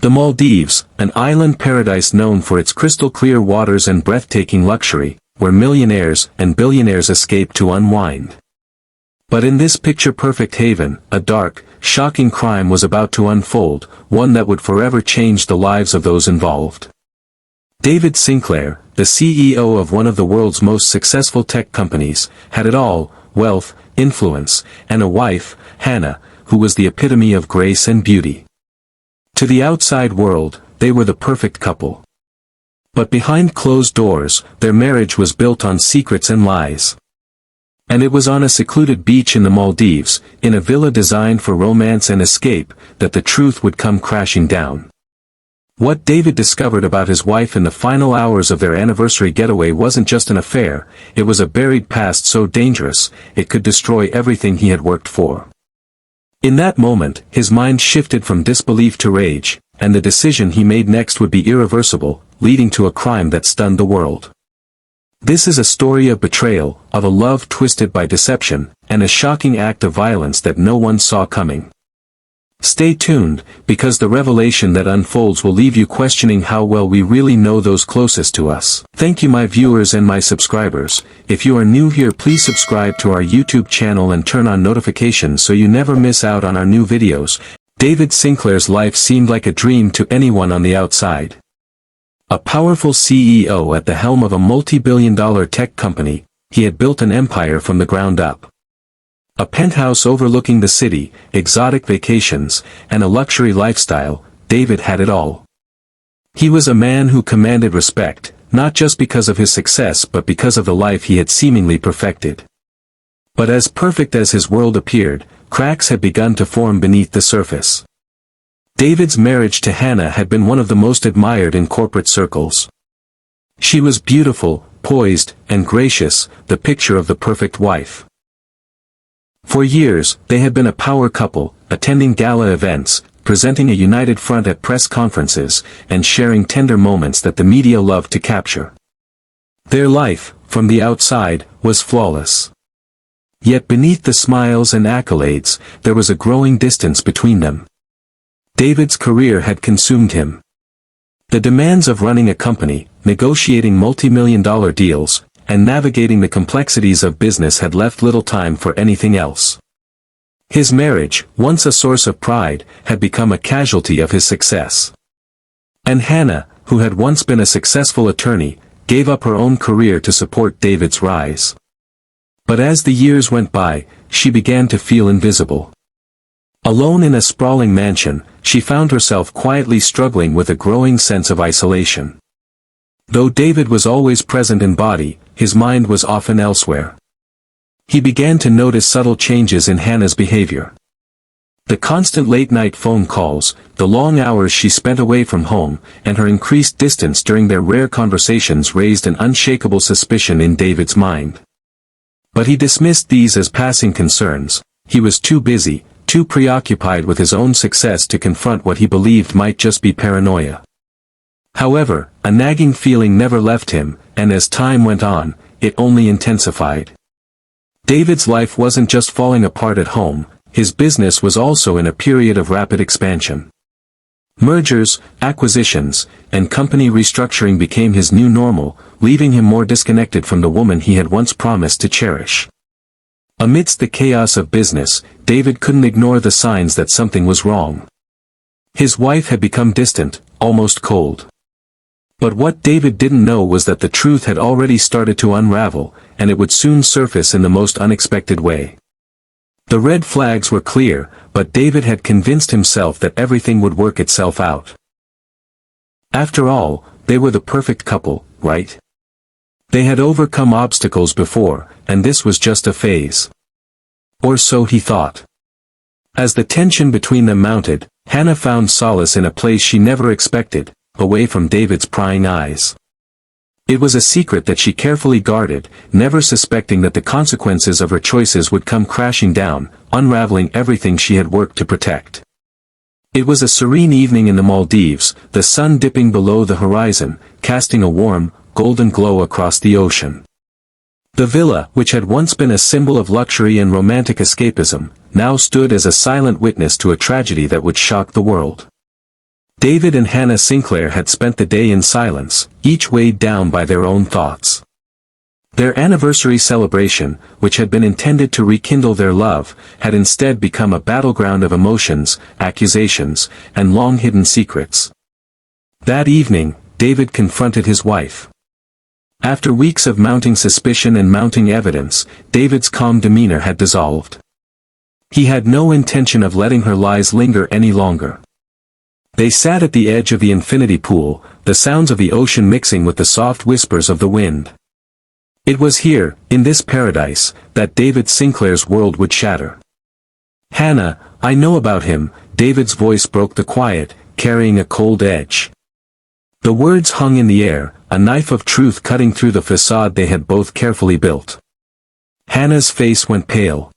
The Maldives, an island paradise known for its crystal-clear waters and breathtaking luxury, where millionaires and billionaires escape to unwind. But in this picture-perfect haven, a dark, shocking crime was about to unfold, one that would forever change the lives of those involved. David Sinclair, the CEO of one of the world's most successful tech companies, had it all: wealth, influence, and a wife, Hannah, who was the epitome of grace and beauty. To the outside world, they were the perfect couple. But behind closed doors, their marriage was built on secrets and lies. And it was on a secluded beach in the Maldives, in a villa designed for romance and escape, that the truth would come crashing down. What David discovered about his wife in the final hours of their anniversary getaway wasn't just an affair, it was a buried past so dangerous, it could destroy everything he had worked for. In that moment, his mind shifted from disbelief to rage, and the decision he made next would be irreversible, leading to a crime that stunned the world. This is a story of betrayal, of a love twisted by deception, and a shocking act of violence that no one saw coming. Stay tuned, because the revelation that unfolds will leave you questioning how well we really know those closest to us. Thank you, my viewers and my subscribers. If you are new here, please subscribe to our YouTube channel and turn on notifications so you never miss out on our new videos. David Sinclair's life seemed like a dream to anyone on the outside. A powerful CEO at the helm of a multi-billion-dollar tech company, he had built an empire from the ground up. A penthouse overlooking the city, exotic vacations, and a luxury lifestyle, David had it all. He was a man who commanded respect, not just because of his success but because of the life he had seemingly perfected. But as perfect as his world appeared, cracks had begun to form beneath the surface. David's marriage to Hannah had been one of the most admired in corporate circles. She was beautiful, poised, and gracious, the picture of the perfect wife. For years, they had been a power couple, attending gala events, presenting a united front at press conferences, and sharing tender moments that the media loved to capture. Their life, from the outside, was flawless. Yet beneath the smiles and accolades, there was a growing distance between them. David's career had consumed him. The demands of running a company, negotiating multi-million-dollar deals, and navigating the complexities of business had left little time for anything else. His marriage, once a source of pride, had become a casualty of his success. And Hannah, who had once been a successful attorney, gave up her own career to support David's rise. But as the years went by, she began to feel invisible. Alone in a sprawling mansion, she found herself quietly struggling with a growing sense of isolation. Though David was always present in body, his mind was often elsewhere. He began to notice subtle changes in Hannah's behavior. The constant late-night phone calls, the long hours she spent away from home, and her increased distance during their rare conversations raised an unshakable suspicion in David's mind. But he dismissed these as passing concerns. He was too busy, too preoccupied with his own success to confront what he believed might just be paranoia. However, a nagging feeling never left him, and as time went on, it only intensified. David's life wasn't just falling apart at home, his business was also in a period of rapid expansion. Mergers, acquisitions, and company restructuring became his new normal, leaving him more disconnected from the woman he had once promised to cherish. Amidst the chaos of business, David couldn't ignore the signs that something was wrong. His wife had become distant, almost cold. But what David didn't know was that the truth had already started to unravel, and it would soon surface in the most unexpected way. The red flags were clear, but David had convinced himself that everything would work itself out. After all, they were the perfect couple, right? They had overcome obstacles before, and this was just a phase. Or so he thought. As the tension between them mounted, Hannah found solace in a place she never expected, away from David's prying eyes. It was a secret that she carefully guarded, never suspecting that the consequences of her choices would come crashing down, unraveling everything she had worked to protect. It was a serene evening in the Maldives, the sun dipping below the horizon, casting a warm, golden glow across the ocean. The villa, which had once been a symbol of luxury and romantic escapism, now stood as a silent witness to a tragedy that would shock the world. David and Hannah Sinclair had spent the day in silence, each weighed down by their own thoughts. Their anniversary celebration, which had been intended to rekindle their love, had instead become a battleground of emotions, accusations, and long-hidden secrets. That evening, David confronted his wife. After weeks of mounting suspicion and mounting evidence, David's calm demeanor had dissolved. He had no intention of letting her lies linger any longer. They sat at the edge of the infinity pool, the sounds of the ocean mixing with the soft whispers of the wind. It was here, in this paradise, that David Sinclair's world would shatter. "Hannah, I know about him," David's voice broke the quiet, carrying a cold edge. The words hung in the air, a knife of truth cutting through the facade they had both carefully built. Hannah's face went pale.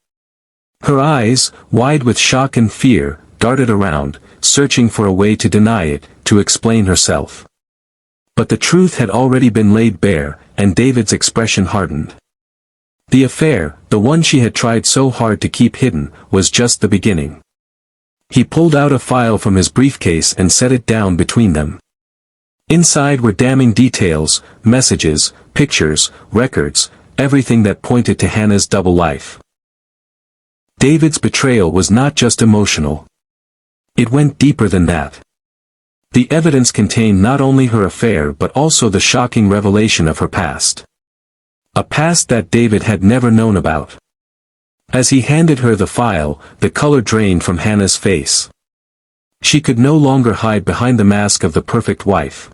Her eyes, wide with shock and fear, darted around, searching for a way to deny it, to explain herself. But the truth had already been laid bare, and David's expression hardened. The affair, the one she had tried so hard to keep hidden, was just the beginning. He pulled out a file from his briefcase and set it down between them. Inside were damning details, messages, pictures, records, everything that pointed to Hannah's double life. David's betrayal was not just emotional. It went deeper than that. The evidence contained not only her affair but also the shocking revelation of her past. A past that David had never known about. As he handed her the file, the color drained from Hannah's face. She could no longer hide behind the mask of the perfect wife.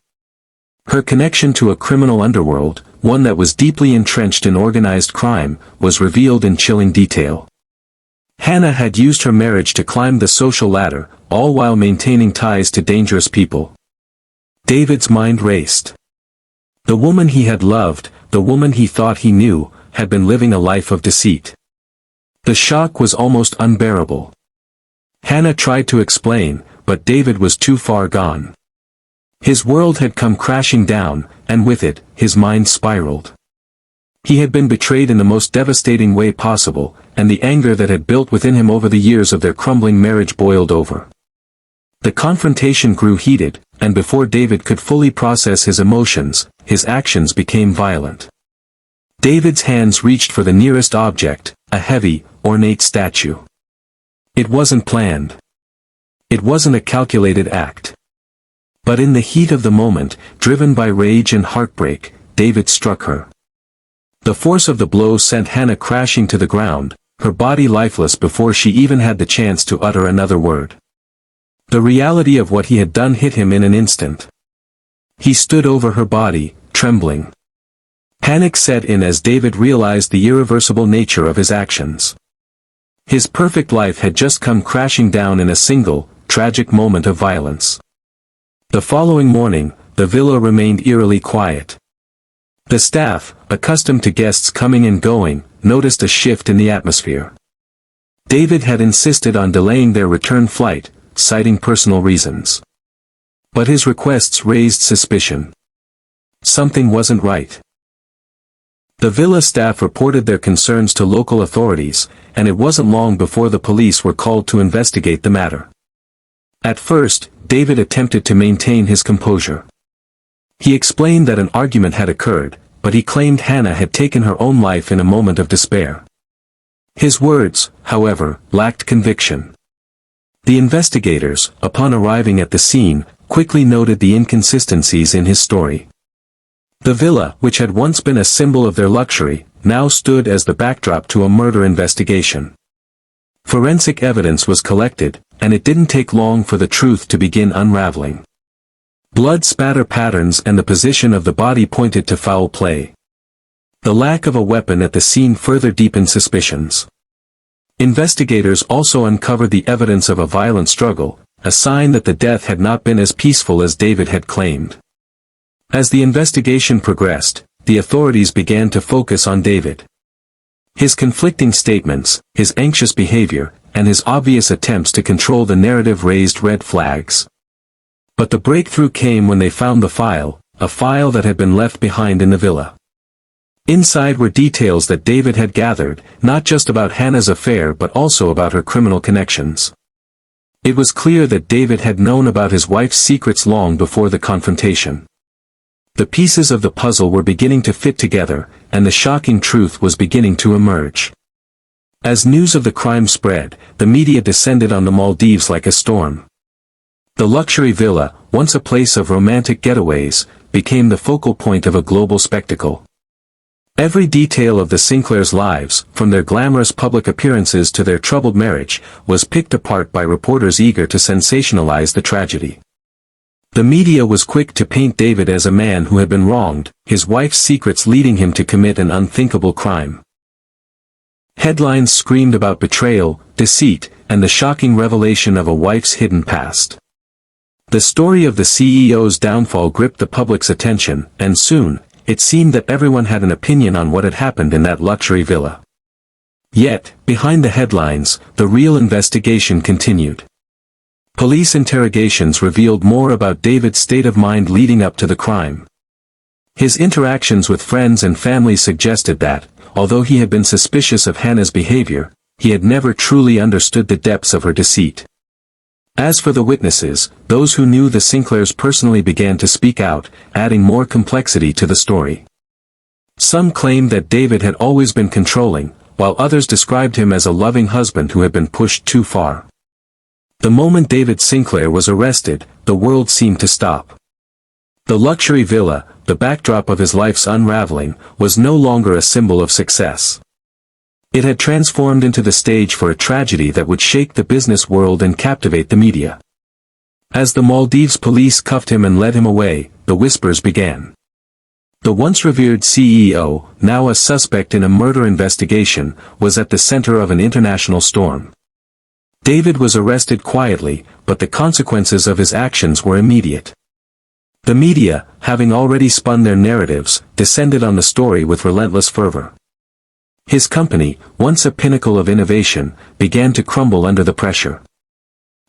Her connection to a criminal underworld, one that was deeply entrenched in organized crime, was revealed in chilling detail. Hannah had used her marriage to climb the social ladder, all while maintaining ties to dangerous people. David's mind raced. The woman he had loved, the woman he thought he knew, had been living a life of deceit. The shock was almost unbearable. Hannah tried to explain, but David was too far gone. His world had come crashing down, and with it, his mind spiraled. He had been betrayed in the most devastating way possible, and the anger that had built within him over the years of their crumbling marriage boiled over. The confrontation grew heated, and before David could fully process his emotions, his actions became violent. David's hands reached for the nearest object, a heavy, ornate statue. It wasn't planned. It wasn't a calculated act. But in the heat of the moment, driven by rage and heartbreak, David struck her. The force of the blow sent Hannah crashing to the ground, her body lifeless before she even had the chance to utter another word. The reality of what he had done hit him in an instant. He stood over her body, trembling. Panic set in as David realized the irreversible nature of his actions. His perfect life had just come crashing down in a single, tragic moment of violence. The following morning, the villa remained eerily quiet. The staff, accustomed to guests coming and going, noticed a shift in the atmosphere. David had insisted on delaying their return flight, citing personal reasons. But his requests raised suspicion. Something wasn't right. The villa staff reported their concerns to local authorities, and it wasn't long before the police were called to investigate the matter. At first, David attempted to maintain his composure. He explained that an argument had occurred, but he claimed Hannah had taken her own life in a moment of despair. His words, however, lacked conviction. The investigators, upon arriving at the scene, quickly noted the inconsistencies in his story. The villa, which had once been a symbol of their luxury, now stood as the backdrop to a murder investigation. Forensic evidence was collected, and it didn't take long for the truth to begin unraveling. Blood spatter patterns and the position of the body pointed to foul play. The lack of a weapon at the scene further deepened suspicions. Investigators also uncovered the evidence of a violent struggle, a sign that the death had not been as peaceful as David had claimed. As the investigation progressed, the authorities began to focus on David. His conflicting statements, his anxious behavior, and his obvious attempts to control the narrative raised red flags. But the breakthrough came when they found the file, a file that had been left behind in the villa. Inside were details that David had gathered, not just about Hannah's affair but also about her criminal connections. It was clear that David had known about his wife's secrets long before the confrontation. The pieces of the puzzle were beginning to fit together, and the shocking truth was beginning to emerge. As news of the crime spread, the media descended on the Maldives like a storm. The luxury villa, once a place of romantic getaways, became the focal point of a global spectacle. Every detail of the Sinclairs' lives, from their glamorous public appearances to their troubled marriage, was picked apart by reporters eager to sensationalize the tragedy. The media was quick to paint David as a man who had been wronged, his wife's secrets leading him to commit an unthinkable crime. Headlines screamed about betrayal, deceit, and the shocking revelation of a wife's hidden past. The story of the CEO's downfall gripped the public's attention, and soon, it seemed that everyone had an opinion on what had happened in that luxury villa. Yet, behind the headlines, the real investigation continued. Police interrogations revealed more about David's state of mind leading up to the crime. His interactions with friends and family suggested that, although he had been suspicious of Hannah's behavior, he had never truly understood the depths of her deceit. As for the witnesses, those who knew the Sinclairs personally began to speak out, adding more complexity to the story. Some claimed that David had always been controlling, while others described him as a loving husband who had been pushed too far. The moment David Sinclair was arrested, the world seemed to stop. The luxury villa, the backdrop of his life's unraveling, was no longer a symbol of success. It had transformed into the stage for a tragedy that would shake the business world and captivate the media. As the Maldives police cuffed him and led him away, the whispers began. The once revered CEO, now a suspect in a murder investigation, was at the center of an international storm. David was arrested quietly, but the consequences of his actions were immediate. The media, having already spun their narratives, descended on the story with relentless fervor. His company, once a pinnacle of innovation, began to crumble under the pressure.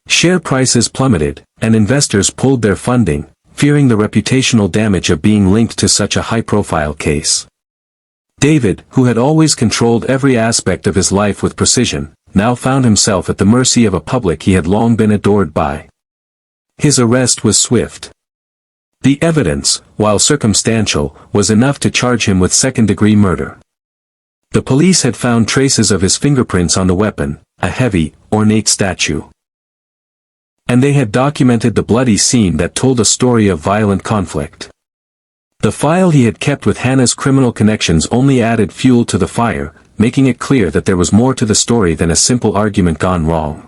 Share prices plummeted, and investors pulled their funding, fearing the reputational damage of being linked to such a high-profile case. David, who had always controlled every aspect of his life with precision, now found himself at the mercy of a public he had long been adored by. His arrest was swift. The evidence, while circumstantial, was enough to charge him with second-degree murder. The police had found traces of his fingerprints on the weapon, a heavy, ornate statue. And they had documented the bloody scene that told a story of violent conflict. The file he had kept with Hannah's criminal connections only added fuel to the fire, making it clear that there was more to the story than a simple argument gone wrong.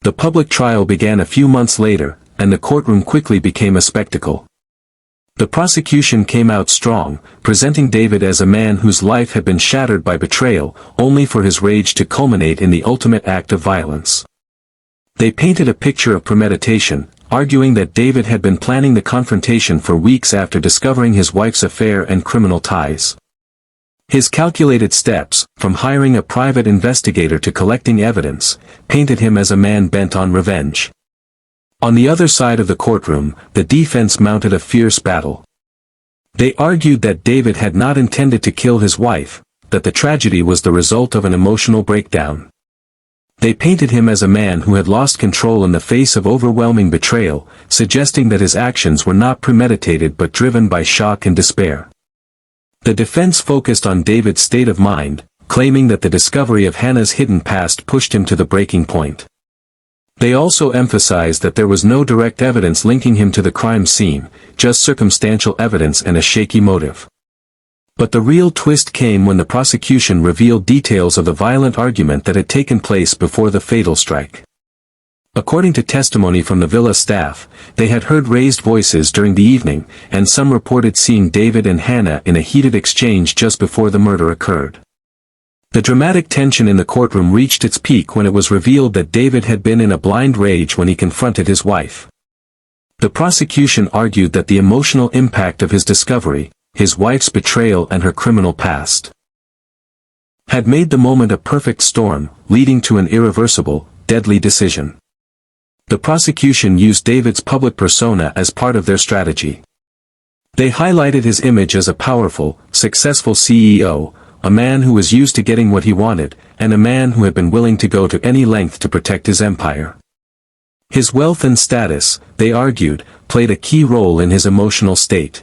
The public trial began a few months later, and the courtroom quickly became a spectacle. The prosecution came out strong, presenting David as a man whose life had been shattered by betrayal, only for his rage to culminate in the ultimate act of violence. They painted a picture of premeditation, arguing that David had been planning the confrontation for weeks after discovering his wife's affair and criminal ties. His calculated steps, from hiring a private investigator to collecting evidence, painted him as a man bent on revenge. On the other side of the courtroom, the defense mounted a fierce battle. They argued that David had not intended to kill his wife, that the tragedy was the result of an emotional breakdown. They painted him as a man who had lost control in the face of overwhelming betrayal, suggesting that his actions were not premeditated but driven by shock and despair. The defense focused on David's state of mind, claiming that the discovery of Hannah's hidden past pushed him to the breaking point. They also emphasized that there was no direct evidence linking him to the crime scene, just circumstantial evidence and a shaky motive. But the real twist came when the prosecution revealed details of the violent argument that had taken place before the fatal strike. According to testimony from the villa staff, they had heard raised voices during the evening, and some reported seeing David and Hannah in a heated exchange just before the murder occurred. The dramatic tension in the courtroom reached its peak when it was revealed that David had been in a blind rage when he confronted his wife. The prosecution argued that the emotional impact of his discovery, his wife's betrayal and her criminal past, had made the moment a perfect storm, leading to an irreversible, deadly decision. The prosecution used David's public persona as part of their strategy. They highlighted his image as a powerful, successful CEO, a man who was used to getting what he wanted, and a man who had been willing to go to any length to protect his empire. His wealth and status, they argued, played a key role in his emotional state.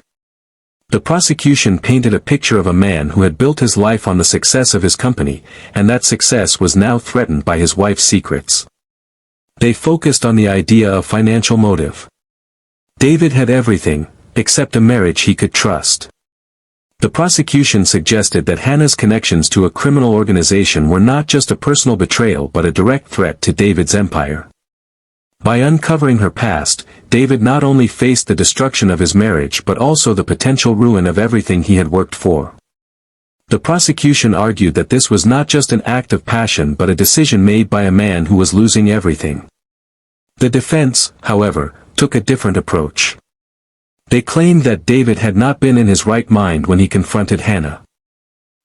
The prosecution painted a picture of a man who had built his life on the success of his company, and that success was now threatened by his wife's secrets. They focused on the idea of financial motive. David had everything, except a marriage he could trust. The prosecution suggested that Hannah's connections to a criminal organization were not just a personal betrayal but a direct threat to David's empire. By uncovering her past, David not only faced the destruction of his marriage but also the potential ruin of everything he had worked for. The prosecution argued that this was not just an act of passion but a decision made by a man who was losing everything. The defense, however, took a different approach. They claimed that David had not been in his right mind when he confronted Hannah.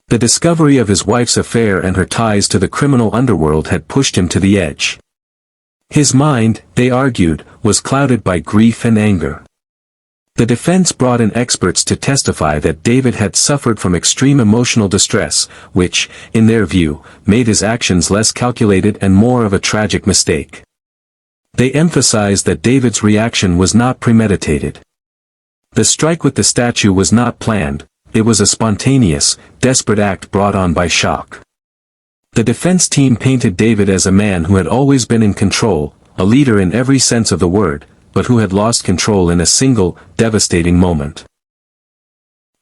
The discovery of his wife's affair and her ties to the criminal underworld had pushed him to the edge. His mind, they argued, was clouded by grief and anger. The defense brought in experts to testify that David had suffered from extreme emotional distress, which, in their view, made his actions less calculated and more of a tragic mistake. They emphasized that David's reaction was not premeditated. The strike with the statue was not planned, it was a spontaneous, desperate act brought on by shock. The defense team painted David as a man who had always been in control, a leader in every sense of the word, but who had lost control in a single, devastating moment.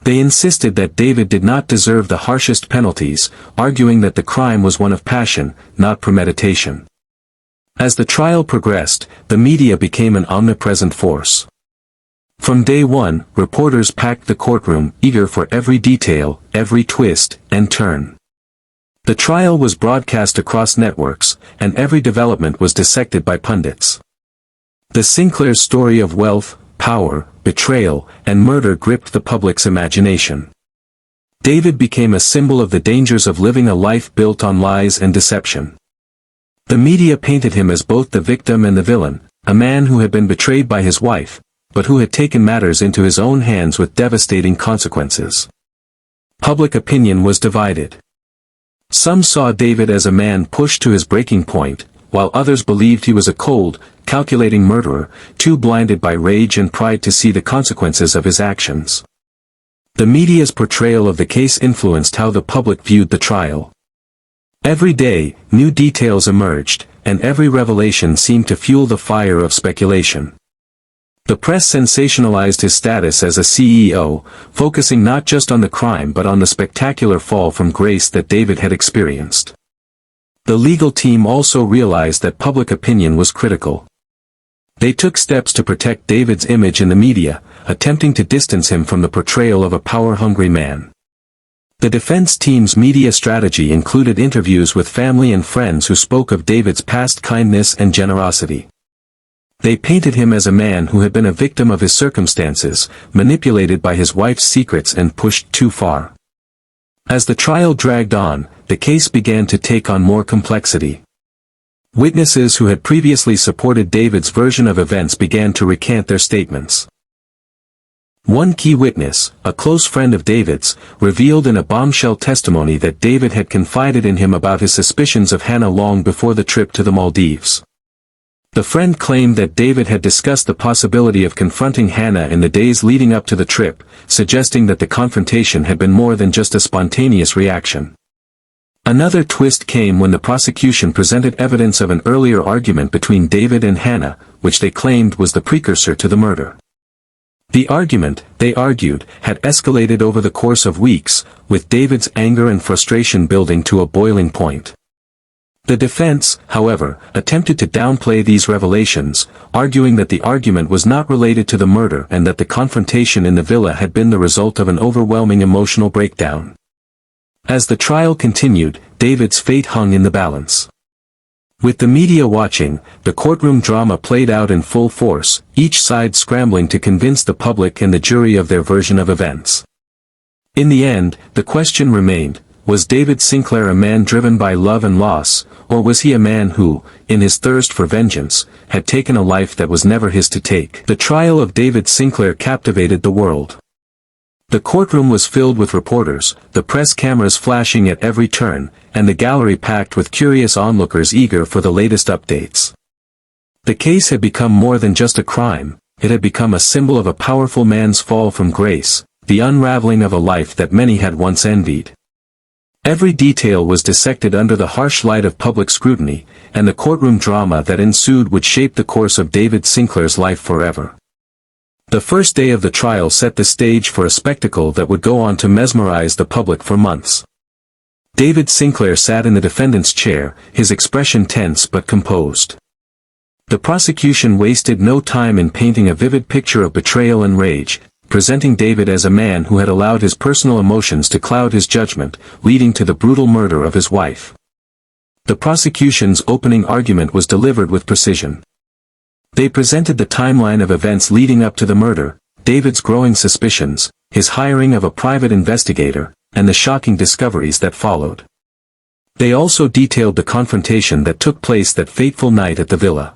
They insisted that David did not deserve the harshest penalties, arguing that the crime was one of passion, not premeditation. As the trial progressed, the media became an omnipresent force. From day one, reporters packed the courtroom, eager for every detail, every twist and turn. The trial was broadcast across networks, and every development was dissected by pundits. The Sinclair's story of wealth, power, betrayal, and murder gripped the public's imagination. David became a symbol of the dangers of living a life built on lies and deception. The media painted him as both the victim and the villain, a man who had been betrayed by his wife, but who had taken matters into his own hands with devastating consequences. Public opinion was divided. Some saw David as a man pushed to his breaking point, while others believed he was a cold, calculating murderer, too blinded by rage and pride to see the consequences of his actions. The media's portrayal of the case influenced how the public viewed the trial. Every day, new details emerged, and every revelation seemed to fuel the fire of speculation. The press sensationalized his status as a CEO, focusing not just on the crime but on the spectacular fall from grace that David had experienced. The legal team also realized that public opinion was critical. They took steps to protect David's image in the media, attempting to distance him from the portrayal of a power-hungry man. The defense team's media strategy included interviews with family and friends who spoke of David's past kindness and generosity. They painted him as a man who had been a victim of his circumstances, manipulated by his wife's secrets and pushed too far. As the trial dragged on, the case began to take on more complexity. Witnesses who had previously supported David's version of events began to recant their statements. One key witness, a close friend of David's, revealed in a bombshell testimony that David had confided in him about his suspicions of Hannah long before the trip to the Maldives. The friend claimed that David had discussed the possibility of confronting Hannah in the days leading up to the trip, suggesting that the confrontation had been more than just a spontaneous reaction. Another twist came when the prosecution presented evidence of an earlier argument between David and Hannah, which they claimed was the precursor to the murder. The argument, they argued, had escalated over the course of weeks, with David's anger and frustration building to a boiling point. The defense, however, attempted to downplay these revelations, arguing that the argument was not related to the murder and that the confrontation in the villa had been the result of an overwhelming emotional breakdown. As the trial continued, David's fate hung in the balance. With the media watching, the courtroom drama played out in full force, each side scrambling to convince the public and the jury of their version of events. In the end, the question remained, was David Sinclair a man driven by love and loss, or was he a man who, in his thirst for vengeance, had taken a life that was never his to take? The trial of David Sinclair captivated the world. The courtroom was filled with reporters, the press cameras flashing at every turn, and the gallery packed with curious onlookers eager for the latest updates. The case had become more than just a crime, it had become a symbol of a powerful man's fall from grace, the unraveling of a life that many had once envied. Every detail was dissected under the harsh light of public scrutiny, and the courtroom drama that ensued would shape the course of David Sinclair's life forever. The first day of the trial set the stage for a spectacle that would go on to mesmerize the public for months. David Sinclair sat in the defendant's chair, his expression tense but composed. The prosecution wasted no time in painting a vivid picture of betrayal and rage, presenting David as a man who had allowed his personal emotions to cloud his judgment, leading to the brutal murder of his wife. The prosecution's opening argument was delivered with precision. They presented the timeline of events leading up to the murder, David's growing suspicions, his hiring of a private investigator, and the shocking discoveries that followed. They also detailed the confrontation that took place that fateful night at the villa.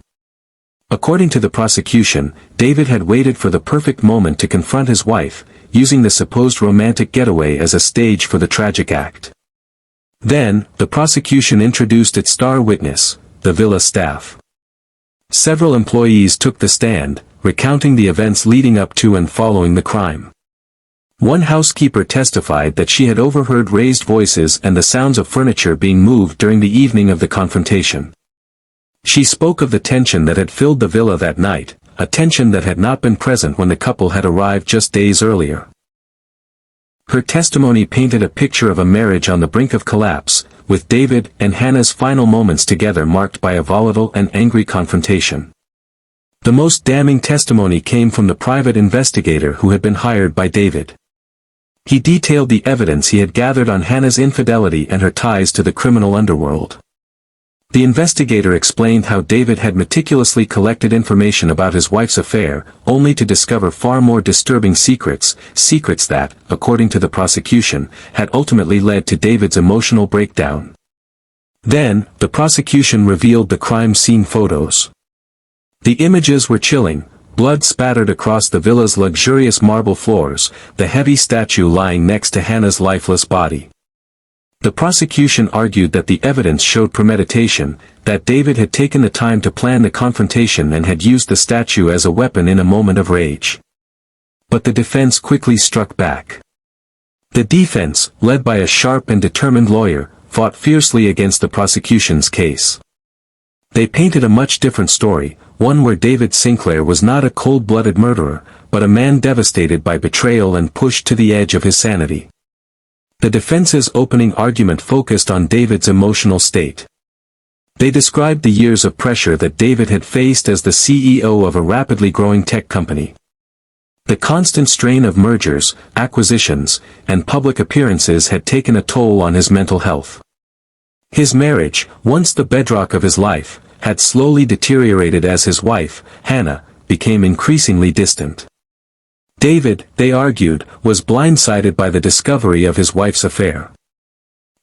According to the prosecution, David had waited for the perfect moment to confront his wife, using the supposed romantic getaway as a stage for the tragic act. Then, the prosecution introduced its star witness, the villa staff. Several employees took the stand, recounting the events leading up to and following the crime. One housekeeper testified that she had overheard raised voices and the sounds of furniture being moved during the evening of the confrontation. She spoke of the tension that had filled the villa that night, a tension that had not been present when the couple had arrived just days earlier. Her testimony painted a picture of a marriage on the brink of collapse, with David and Hannah's final moments together marked by a volatile and angry confrontation. The most damning testimony came from the private investigator who had been hired by David. He detailed the evidence he had gathered on Hannah's infidelity and her ties to the criminal underworld. The investigator explained how David had meticulously collected information about his wife's affair, only to discover far more disturbing secrets that, according to the prosecution, had ultimately led to David's emotional breakdown. Then, the prosecution revealed the crime scene photos. The images were chilling, blood spattered across the villa's luxurious marble floors, the heavy statue lying next to Hannah's lifeless body. The prosecution argued that the evidence showed premeditation, that David had taken the time to plan the confrontation and had used the statue as a weapon in a moment of rage. But the defense quickly struck back. The defense, led by a sharp and determined lawyer, fought fiercely against the prosecution's case. They painted a much different story, one where David Sinclair was not a cold-blooded murderer, but a man devastated by betrayal and pushed to the edge of his sanity. The defense's opening argument focused on David's emotional state. They described the years of pressure that David had faced as the CEO of a rapidly growing tech company. The constant strain of mergers, acquisitions, and public appearances had taken a toll on his mental health. His marriage, once the bedrock of his life, had slowly deteriorated as his wife, Hannah, became increasingly distant. David, they argued, was blindsided by the discovery of his wife's affair.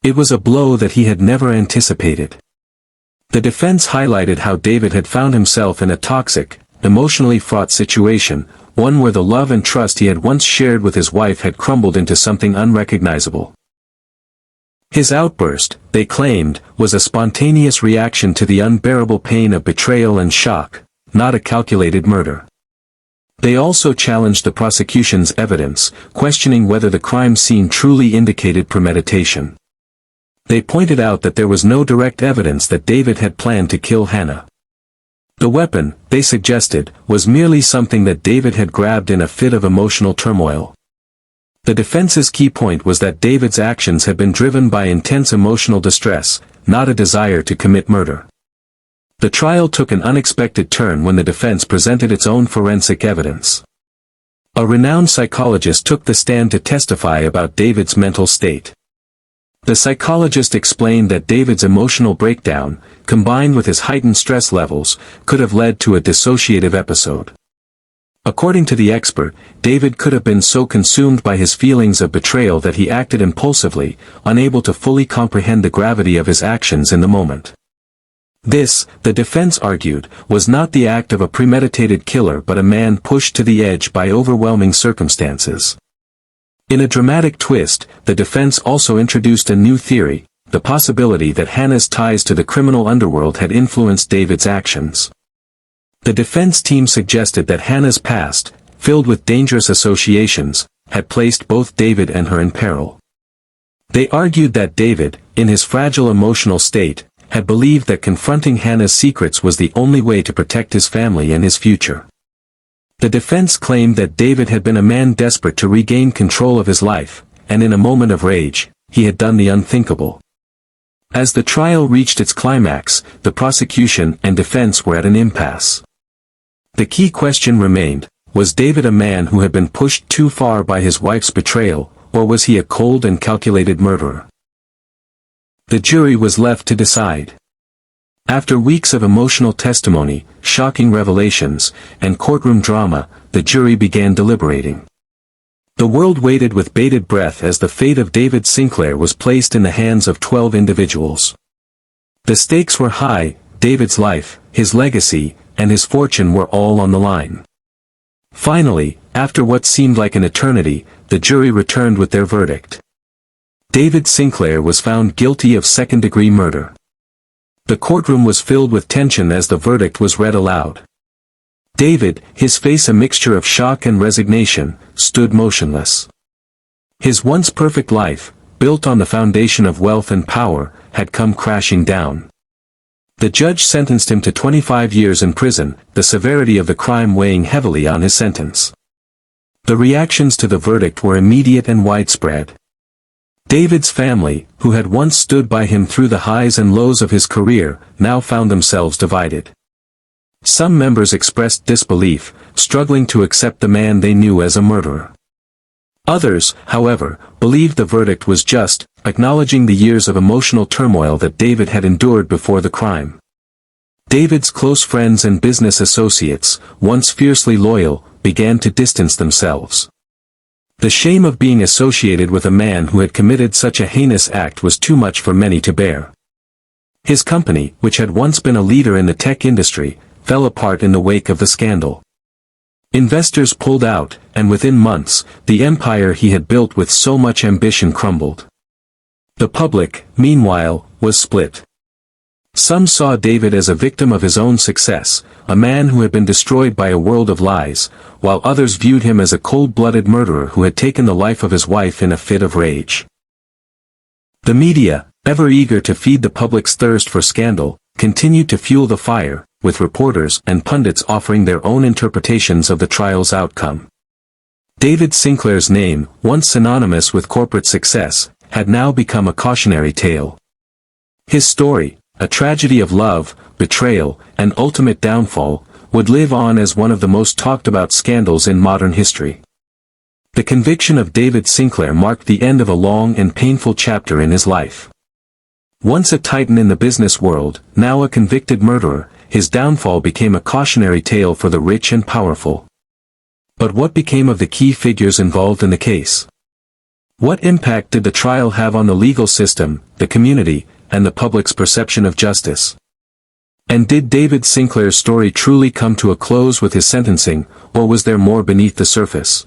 It was a blow that he had never anticipated. The defense highlighted how David had found himself in a toxic, emotionally fraught situation, one where the love and trust he had once shared with his wife had crumbled into something unrecognizable. His outburst, they claimed, was a spontaneous reaction to the unbearable pain of betrayal and shock, not a calculated murder. They also challenged the prosecution's evidence, questioning whether the crime scene truly indicated premeditation. They pointed out that there was no direct evidence that David had planned to kill Hannah. The weapon, they suggested, was merely something that David had grabbed in a fit of emotional turmoil. The defense's key point was that David's actions had been driven by intense emotional distress, not a desire to commit murder. The trial took an unexpected turn when the defense presented its own forensic evidence. A renowned psychologist took the stand to testify about David's mental state. The psychologist explained that David's emotional breakdown, combined with his heightened stress levels, could have led to a dissociative episode. According to the expert, David could have been so consumed by his feelings of betrayal that he acted impulsively, unable to fully comprehend the gravity of his actions in the moment. This, the defense argued, was not the act of a premeditated killer but a man pushed to the edge by overwhelming circumstances. In a dramatic twist, the defense also introduced a new theory, the possibility that Hannah's ties to the criminal underworld had influenced David's actions. The defense team suggested that Hannah's past, filled with dangerous associations, had placed both David and her in peril. They argued that David, in his fragile emotional state, had believed that confronting Hannah's secrets was the only way to protect his family and his future. The defense claimed that David had been a man desperate to regain control of his life, and in a moment of rage, he had done the unthinkable. As the trial reached its climax, the prosecution and defense were at an impasse. The key question remained, was David a man who had been pushed too far by his wife's betrayal, or was he a cold and calculated murderer? The jury was left to decide. After weeks of emotional testimony, shocking revelations, and courtroom drama, the jury began deliberating. The world waited with bated breath as the fate of David Sinclair was placed in the hands of 12 individuals. The stakes were high, David's life, his legacy, and his fortune were all on the line. Finally, after what seemed like an eternity, the jury returned with their verdict. David Sinclair was found guilty of second-degree murder. The courtroom was filled with tension as the verdict was read aloud. David, his face a mixture of shock and resignation, stood motionless. His once perfect life, built on the foundation of wealth and power, had come crashing down. The judge sentenced him to 25 years in prison, the severity of the crime weighing heavily on his sentence. The reactions to the verdict were immediate and widespread. David's family, who had once stood by him through the highs and lows of his career, now found themselves divided. Some members expressed disbelief, struggling to accept the man they knew as a murderer. Others, however, believed the verdict was just, acknowledging the years of emotional turmoil that David had endured before the crime. David's close friends and business associates, once fiercely loyal, began to distance themselves. The shame of being associated with a man who had committed such a heinous act was too much for many to bear. His company, which had once been a leader in the tech industry, fell apart in the wake of the scandal. Investors pulled out, and within months, the empire he had built with so much ambition crumbled. The public, meanwhile, was split. Some saw David as a victim of his own success, a man who had been destroyed by a world of lies, while others viewed him as a cold-blooded murderer who had taken the life of his wife in a fit of rage. The media, ever eager to feed the public's thirst for scandal, continued to fuel the fire, with reporters and pundits offering their own interpretations of the trial's outcome. David Sinclair's name, once synonymous with corporate success, had now become a cautionary tale. His story, a tragedy of love, betrayal, and ultimate downfall, would live on as one of the most talked about scandals in modern history. The conviction of David Sinclair marked the end of a long and painful chapter in his life. Once a titan in the business world, now a convicted murderer, his downfall became a cautionary tale for the rich and powerful. But what became of the key figures involved in the case? What impact did the trial have on the legal system, the community, and the public's perception of justice? And did David Sinclair's story truly come to a close with his sentencing, or was there more beneath the surface?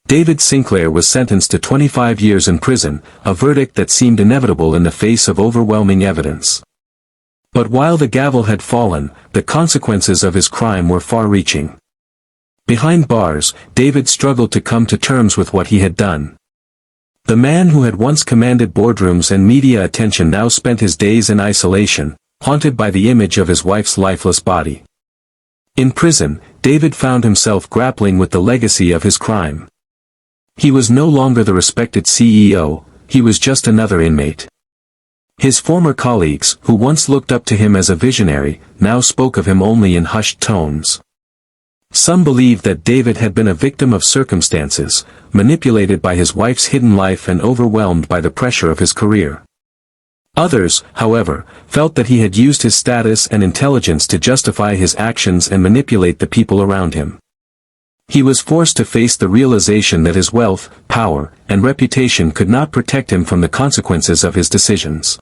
David Sinclair was sentenced to 25 years in prison, a verdict that seemed inevitable in the face of overwhelming evidence. But while the gavel had fallen, the consequences of his crime were far-reaching. Behind bars, David struggled to come to terms with what he had done. The man who had once commanded boardrooms and media attention now spent his days in isolation, haunted by the image of his wife's lifeless body. In prison, David found himself grappling with the legacy of his crime. He was no longer the respected CEO, he was just another inmate. His former colleagues, who once looked up to him as a visionary, now spoke of him only in hushed tones. Some believed that David had been a victim of circumstances, manipulated by his wife's hidden life and overwhelmed by the pressure of his career. Others, however, felt that he had used his status and intelligence to justify his actions and manipulate the people around him. He was forced to face the realization that his wealth, power, and reputation could not protect him from the consequences of his decisions.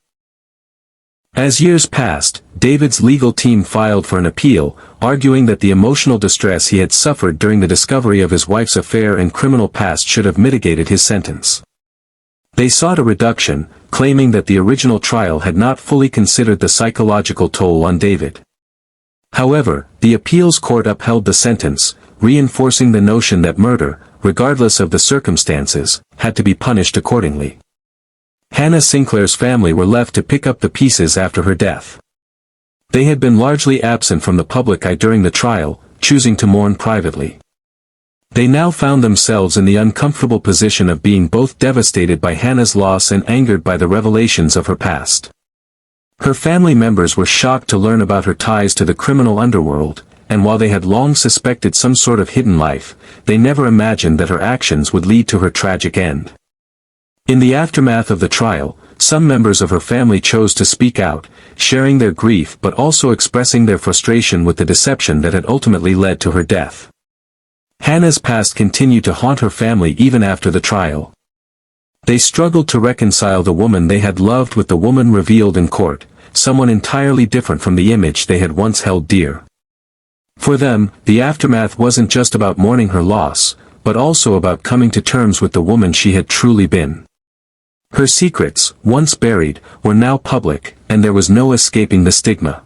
As years passed, David's legal team filed for an appeal, arguing that the emotional distress he had suffered during the discovery of his wife's affair and criminal past should have mitigated his sentence. They sought a reduction, claiming that the original trial had not fully considered the psychological toll on David. However, the appeals court upheld the sentence, reinforcing the notion that murder, regardless of the circumstances, had to be punished accordingly. Hannah Sinclair's family were left to pick up the pieces after her death. They had been largely absent from the public eye during the trial, choosing to mourn privately. They now found themselves in the uncomfortable position of being both devastated by Hannah's loss and angered by the revelations of her past. Her family members were shocked to learn about her ties to the criminal underworld, and while they had long suspected some sort of hidden life, they never imagined that her actions would lead to her tragic end. In the aftermath of the trial, some members of her family chose to speak out, sharing their grief but also expressing their frustration with the deception that had ultimately led to her death. Hannah's past continued to haunt her family even after the trial. They struggled to reconcile the woman they had loved with the woman revealed in court, someone entirely different from the image they had once held dear. For them, the aftermath wasn't just about mourning her loss, but also about coming to terms with the woman she had truly been. Her secrets, once buried, were now public, and there was no escaping the stigma.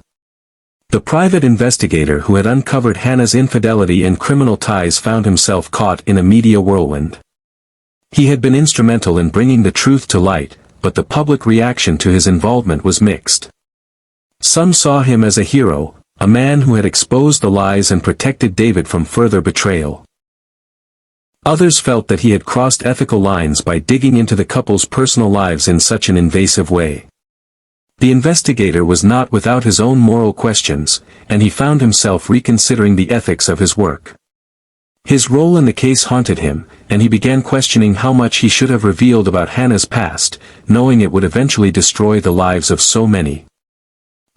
The private investigator who had uncovered Hannah's infidelity and criminal ties found himself caught in a media whirlwind. He had been instrumental in bringing the truth to light, but the public reaction to his involvement was mixed. Some saw him as a hero, a man who had exposed the lies and protected David from further betrayal. Others felt that he had crossed ethical lines by digging into the couple's personal lives in such an invasive way. The investigator was not without his own moral questions, and he found himself reconsidering the ethics of his work. His role in the case haunted him, and he began questioning how much he should have revealed about Hannah's past, knowing it would eventually destroy the lives of so many.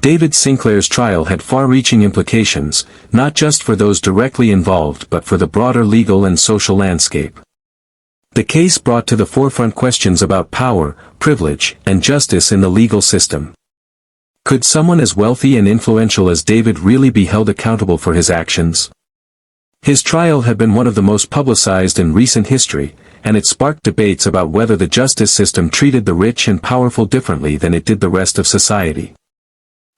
David Sinclair's trial had far-reaching implications, not just for those directly involved but for the broader legal and social landscape. The case brought to the forefront questions about power, privilege, and justice in the legal system. Could someone as wealthy and influential as David really be held accountable for his actions? His trial had been one of the most publicized in recent history, and it sparked debates about whether the justice system treated the rich and powerful differently than it did the rest of society.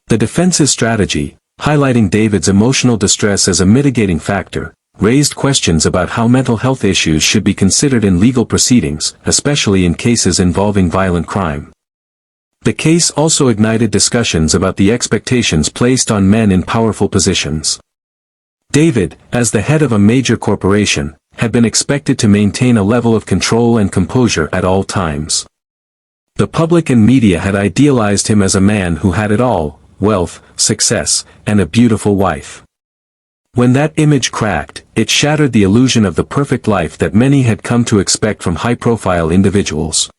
The defense's strategy, highlighting David's emotional distress as a mitigating factor, raised questions about how mental health issues should be considered in legal proceedings, especially in cases involving violent crime. The case also ignited discussions about the expectations placed on men in powerful positions. David, as the head of a major corporation, had been expected to maintain a level of control and composure at all times. The public and media had idealized him as a man who had it all: wealth, success, and a beautiful wife. When that image cracked, it shattered the illusion of the perfect life that many had come to expect from high-profile individuals.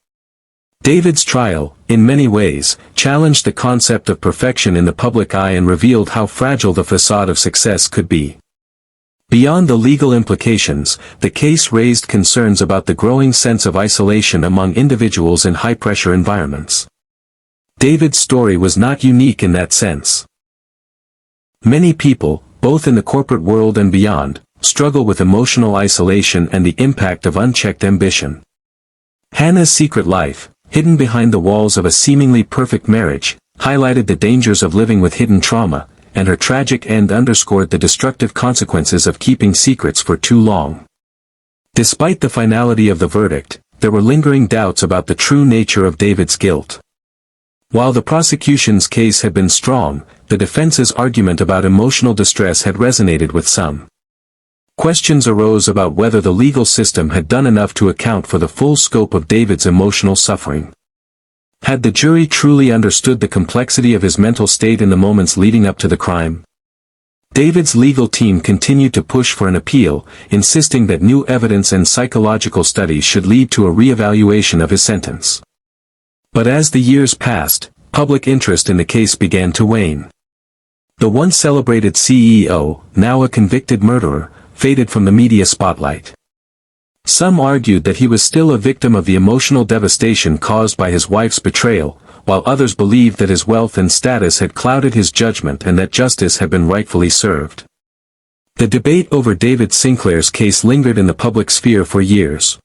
David's trial, in many ways, challenged the concept of perfection in the public eye and revealed how fragile the facade of success could be. Beyond the legal implications, the case raised concerns about the growing sense of isolation among individuals in high-pressure environments. David's story was not unique in that sense. Many people, both in the corporate world and beyond, struggle with emotional isolation and the impact of unchecked ambition. Hannah's secret life, hidden behind the walls of a seemingly perfect marriage, highlighted the dangers of living with hidden trauma, and her tragic end underscored the destructive consequences of keeping secrets for too long. Despite the finality of the verdict, there were lingering doubts about the true nature of David's guilt. While the prosecution's case had been strong, the defense's argument about emotional distress had resonated with some. Questions arose about whether the legal system had done enough to account for the full scope of David's emotional suffering. Had the jury truly understood the complexity of his mental state in the moments leading up to the crime? David's legal team continued to push for an appeal, insisting that new evidence and psychological studies should lead to a re-evaluation of his sentence. But as the years passed, public interest in the case began to wane. The once celebrated CEO, now a convicted murderer, faded from the media spotlight. Some argued that he was still a victim of the emotional devastation caused by his wife's betrayal, while others believed that his wealth and status had clouded his judgment and that justice had been rightfully served. The debate over David Sinclair's case lingered in the public sphere for years.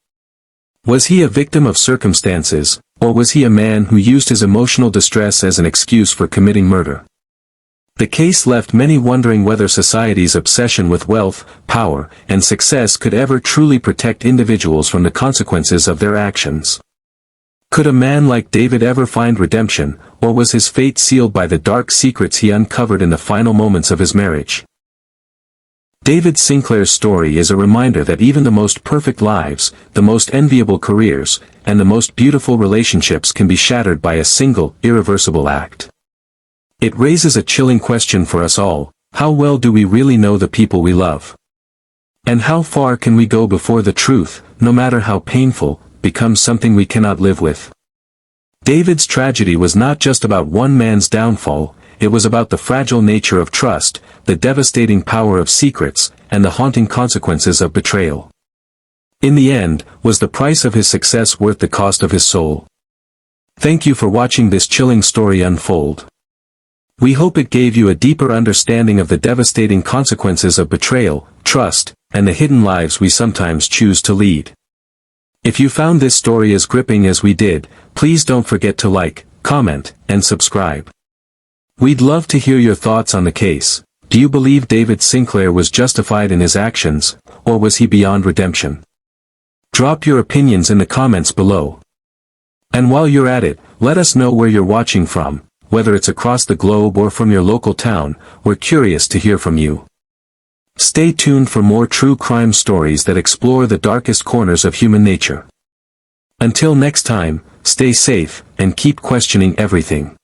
Was he a victim of circumstances, or was he a man who used his emotional distress as an excuse for committing murder? The case left many wondering whether society's obsession with wealth, power, and success could ever truly protect individuals from the consequences of their actions. Could a man like David ever find redemption, or was his fate sealed by the dark secrets he uncovered in the final moments of his marriage? David Sinclair's story is a reminder that even the most perfect lives, the most enviable careers, and the most beautiful relationships can be shattered by a single, irreversible act. It raises a chilling question for us all: how well do we really know the people we love? And how far can we go before the truth, no matter how painful, becomes something we cannot live with? David's tragedy was not just about one man's downfall, it was about the fragile nature of trust, the devastating power of secrets, and the haunting consequences of betrayal. In the end, was the price of his success worth the cost of his soul? Thank you for watching this chilling story unfold. We hope it gave you a deeper understanding of the devastating consequences of betrayal, trust, and the hidden lives we sometimes choose to lead. If you found this story as gripping as we did, please don't forget to like, comment, and subscribe. We'd love to hear your thoughts on the case. Do you believe David Sinclair was justified in his actions, or was he beyond redemption? Drop your opinions in the comments below. And while you're at it, let us know where you're watching from. Whether it's across the globe or from your local town, we're curious to hear from you. Stay tuned for more true crime stories that explore the darkest corners of human nature. Until next time, stay safe, and keep questioning everything.